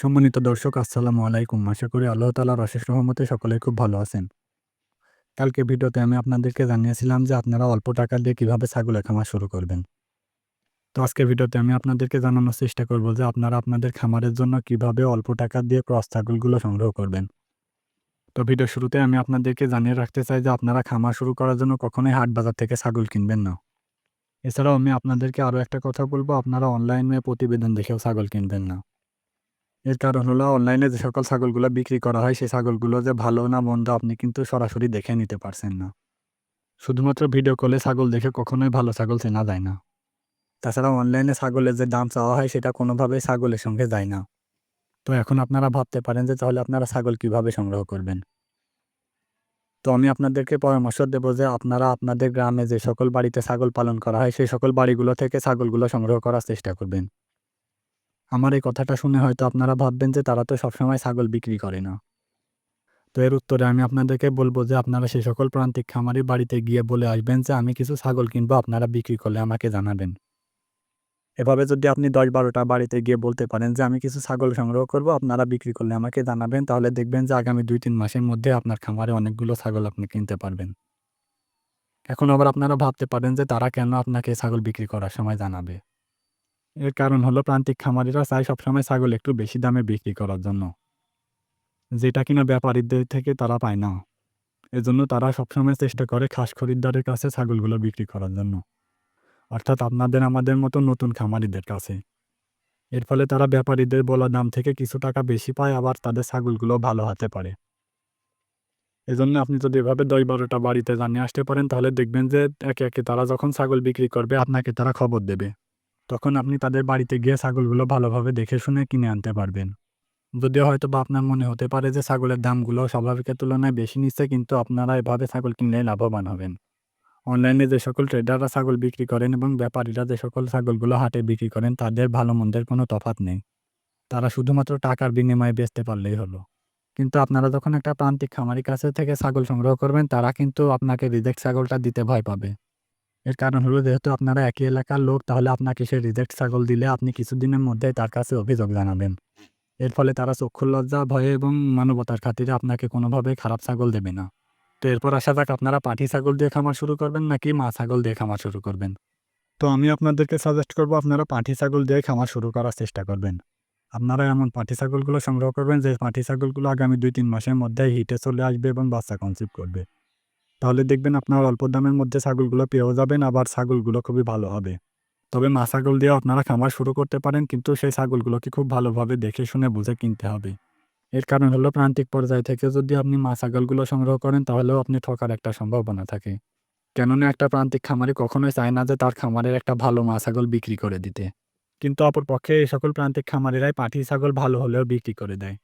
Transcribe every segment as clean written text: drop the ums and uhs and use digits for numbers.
সম্মানিত দর্শক আসসালামু আলাইকুম। আশা করি আল্লাহ তাআলার অশেষ রহমতে সকলেই খুব ভালো আছেন। কালকে ভিডিওতে আমি আপনাদেরকে জানিয়েছিলাম যে আপনারা অল্প টাকা দিয়ে কিভাবে ছাগলের খামার শুরু করবেন। তো আজকের ভিডিওতে আমি আপনাদেরকে জানানোর চেষ্টা করব যে আপনারা আপনাদের খামারের জন্য কিভাবে অল্প টাকা দিয়ে ক্রস ছাগলগুলো সংগ্রহ করবেন। তো ভিডিওর শুরুতে আমি আপনাদেরকে জানিয়ে রাখতে চাই যে আপনারা খামার শুরু করার জন্য কখনোই হাট বাজার থেকে ছাগল কিনবেন না। এছাড়াও আমি আপনাদেরকে আরও একটা কথা বলব, আপনারা অনলাইনে প্রতিবেদন দেখেও ছাগল কিনবেন না। এর কারণ হলো অনলাইনে যে সকল ছাগলগুলো বিক্রি করা হয়, সেই ছাগলগুলো যে ভালো না মন্দ আপনি কিন্তু সরাসরি দেখে নিতে পারছেন না। শুধুমাত্র ভিডিও কলে ছাগল দেখে কখনোই ভালো ছাগল চেনা যায় না। তাছাড়া অনলাইনে ছাগলের যে দাম চাওয়া হয় সেটা কোনোভাবেই ছাগলের সঙ্গে যায় না। তো এখন আপনারা ভাবতে পারেন যে তাহলে আপনারা ছাগল কিভাবে সংগ্রহ করবেন? তো আমি আপনাদেরকে পরামর্শ দেব যে আপনারা আপনাদের গ্রামে যে সকল বাড়িতে ছাগল পালন করা হয় সেই সকল বাড়িগুলো থেকে ছাগলগুলো সংগ্রহ করার চেষ্টা করবেন। আমার এই কথাটা শুনে হয়তো আপনারা ভাববেন যে তারা তো সবসময় ছাগল বিক্রি করে না। তো এর উত্তরে আমি আপনাদেরকে বলব যে আপনারা সেই সকল প্রান্তিক খামারির বাড়িতে গিয়ে বলে আসবেন যে আমি কিছু ছাগল কিনবো, আপনারা বিক্রি করলে আমাকে জানাবেন। এভাবে যদি আপনি ১০-১২টা বাড়িতে গিয়ে বলতে পারেন যে আমি কিছু ছাগল সংগ্রহ করব, আপনারা বিক্রি করলে আমাকে জানাবেন, তাহলে দেখবেন যে আগামী ২-৩ মাসের মধ্যে আপনার খামারে অনেকগুলো ছাগল আপনি কিনতে পারবেন। এখন আবার আপনারা ভাবতে পারেন যে তারা কেন আপনাকে ছাগল বিক্রি করার সময় জানাবে? এর কারণ হলো প্রান্তিক খামারিরা চায় সবসময় ছাগল একটু বেশি দামে বিক্রি করার জন্য, যেটা কিনা ব্যাপারীদের থেকে তারা পায় না। এজন্য তারা সবসময় চেষ্টা করে খাস খরিদ্দারের কাছে ছাগলগুলো বিক্রি করার জন্য। অর্থাৎ আপনাদের আমাদের মতো নতুন খামারিদের কাছে। এর ফলে তারা ব্যাপারীদের বলা দাম থেকে কিছু টাকা বেশি পায়, আবার তাদের ছাগলগুলো ভালো হতে পারে। এজন্য আপনি যদি এভাবে ১০-১২টা বাড়িতে জানিয়ে আসতে পারেন তাহলে দেখবেন যে একে, একে তারা যখন ছাগল বিক্রি করবে আপনাকে তারা খবর দেবে। তখন আপনি তাদের বাড়িতে গিয়ে ছাগলগুলো ভালোভাবে দেখে শুনে কিনে আনতে পারবেন। যদিও হয়তোবা আপনার মনে হতে পারে যে ছাগলের দামগুলো স্বাভাবিকের তুলনায় বেশি নিচ্ছে, কিন্তু আপনারা এভাবে ছাগল কিনলে লাভবান হবেন। অনলাইনে যে সকল ট্রেডাররা ছাগল বিক্রি করেন এবং ব্যাপারীরা যে সকল ছাগলগুলো হাটে বিক্রি করেন তাদের ভালো মন্দের কোনো তফাৎ নেই। তারা শুধুমাত্র টাকার বিনিময়ে বেচতে পারলেই হলো। কিন্তু আপনারা যখন একটা প্রান্তিক খামারির কাছে থেকে ছাগল সংগ্রহ করবেন তারা কিন্তু আপনাকে রিজেক্ট ছাগলটা দিতে ভয় পাবে। এর কারণ হলো যেহেতু আপনারা একই এলাকার লোক, তাহলে আপনাকে সে রিজেক্ট ছাগল দিলে আপনি কিছুদিনের মধ্যেই তার কাছে অভিযোগ জানাবেন। এর ফলে তারা চক্ষুর লজ্জা, ভয়ে এবং মানবতার খাতিরে আপনাকে কোনোভাবেই খারাপ ছাগল দেবে না। তো এরপর আসা যাক, আপনারা পাঁঠি ছাগল দিয়ে খামার শুরু করবেন নাকি মা ছাগল দিয়ে খামার শুরু করবেন? তো আমি আপনাদেরকে সাজেস্ট করব আপনারা পাঁঠি ছাগল দিয়ে খামার শুরু করার চেষ্টা করবেন। আপনারা এমন পাঁঠি ছাগলগুলো সংগ্রহ করবেন যে পাঁঠি ছাগলগুলো আগামী ২-৩ মাসের মধ্যেই হিটে চলে আসবে এবং বাচ্চা কনসিভ করবে। তাহলে দেখবেন আপনারা অল্প দামের মধ্যে ছাগলগুলো পেয়েও যাবেন, আবার ছাগলগুলো খুবই ভালো হবে। তবে মা ছাগল দিয়েও আপনারা খামার শুরু করতে পারেন, কিন্তু সেই ছাগলগুলোকে খুব ভালোভাবে দেখে শুনে বুঝে কিনতে হবে। এর কারণ হলো প্রান্তিক পর্যায় থেকে যদি আপনি মা ছাগলগুলো সংগ্রহ করেন তাহলেও আপনি ঠকার একটা সম্ভাবনা থাকে। কেননা একটা প্রান্তিক খামারি কখনোই চায় না যে তার খামারের একটা ভালো মা ছাগল বিক্রি করে দিতে। কিন্তু অপরপক্ষে এই সকল প্রান্তিক খামারিরাই পাঁঠি ছাগল ভালো হলেও বিক্রি করে দেয়।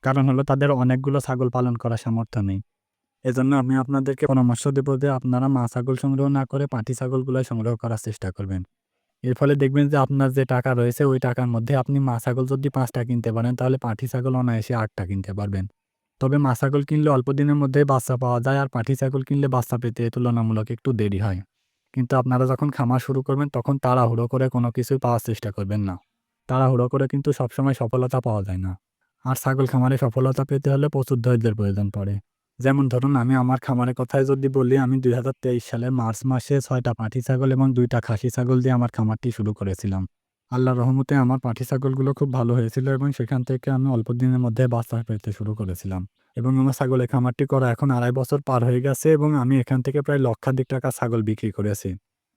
কারণ হলো তাদের অনেকগুলো ছাগল পালন করার সামর্থ্য নেই। এজন্য আমি আপনাদেরকে পরামর্শ দেব যে আপনারা মা ছাগল সংগ্রহ না করে পাঁঠি ছাগলগুলাই সংগ্রহ করার চেষ্টা করবেন। এর ফলে দেখবেন যে আপনার যে টাকা রয়েছে ওই টাকার মধ্যে আপনি মা ছাগল যদি ৫ টা কিনতে পারেন তাহলে পাঁঠি ছাগল অনায়াসে ৮ টা কিনতে পারবেন। তবে মা ছাগল কিনলে অল্প দিনের মধ্যেই বাচ্চা পাওয়া যায়, আর পাঁঠি ছাগল কিনলে বাচ্চা পেতে তুলনামূলক একটু দেরি হয়। কিন্তু আপনারা যখন খামার শুরু করবেন তখন তাড়াহুড়ো করে কোনো কিছুই পাওয়ার চেষ্টা করবেন না। তাড়াহুড়ো করে কিন্তু সবসময় সফলতা পাওয়া যায় না। আর ছাগল খামারে সফলতা পেতে হলে প্রচুর ধৈর্যের প্রয়োজন পড়ে। যেমন ধরুন আমি আমার খামারের কথাই যদি বলি, আমি ২০২৩ সালের মার্চ মাসে ৬ টা পাঁঠি ছাগল এবং ২ টা খাসি ছাগল দিয়ে আমার খামারটি শুরু করেছিলাম। আল্লাহর রহমতে আমার পাঁঠি ছাগলগুলো খুব ভালো হয়েছিল এবং সেখান থেকে আমি অল্প দিনের মধ্যে বাচ্চা পেতে শুরু করেছিলাম। এবং আমার ছাগলের খামারটি করা এখন ২.৫ বছর পার হয়ে গেছে এবং আমি এখান থেকে প্রায় লক্ষাধিক টাকা ছাগল বিক্রি করেছি।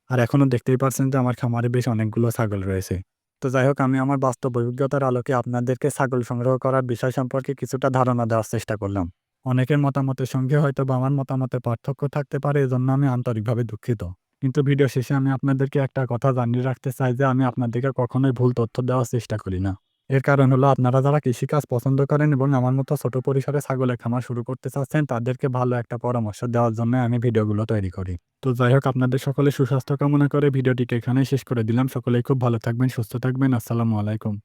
আর এখনো দেখতেই পারছেন যে আমার খামারে বেশ অনেকগুলো ছাগল রয়েছে। তো যাই হোক, আমি আমার বাস্তব অভিজ্ঞতার আলোকে আপনাদেরকে ছাগল সংগ্রহ করার বিষয় সম্পর্কে কিছুটা ধারণা দেওয়ার চেষ্টা করলাম। অনেকের মতামতের সঙ্গে হয়তোবা আমার মতামতে পার্থক্য থাকতে পারে, এজন্য আমি আন্তরিকভাবে দুঃখিত। কিন্তু ভিডিও শেষে আমি আপনাদেরকে একটা কথা জানিয়ে রাখতে চাই যে আমি আপনাদেরকে কখনোই ভুল তথ্য দেওয়ার চেষ্টা করি না। এর কারণ হলো আপনারা যারা কৃষিকাজ পছন্দ করেন এবং আমার মতো ছোট পরিসরে ছাগলের খামার শুরু করতে চাচ্ছেন তাদেরকে ভালো একটা পরামর্শ দেওয়ার জন্য আমি ভিডিওগুলো তৈরি করি। তো যাই হোক, আপনাদের সকলের সুস্বাস্থ্য কামনা করে ভিডিওটিকে এখানেই শেষ করে দিলাম। সকলেই খুব ভালো থাকবেন, সুস্থ থাকবেন। আসসালামু আলাইকুম।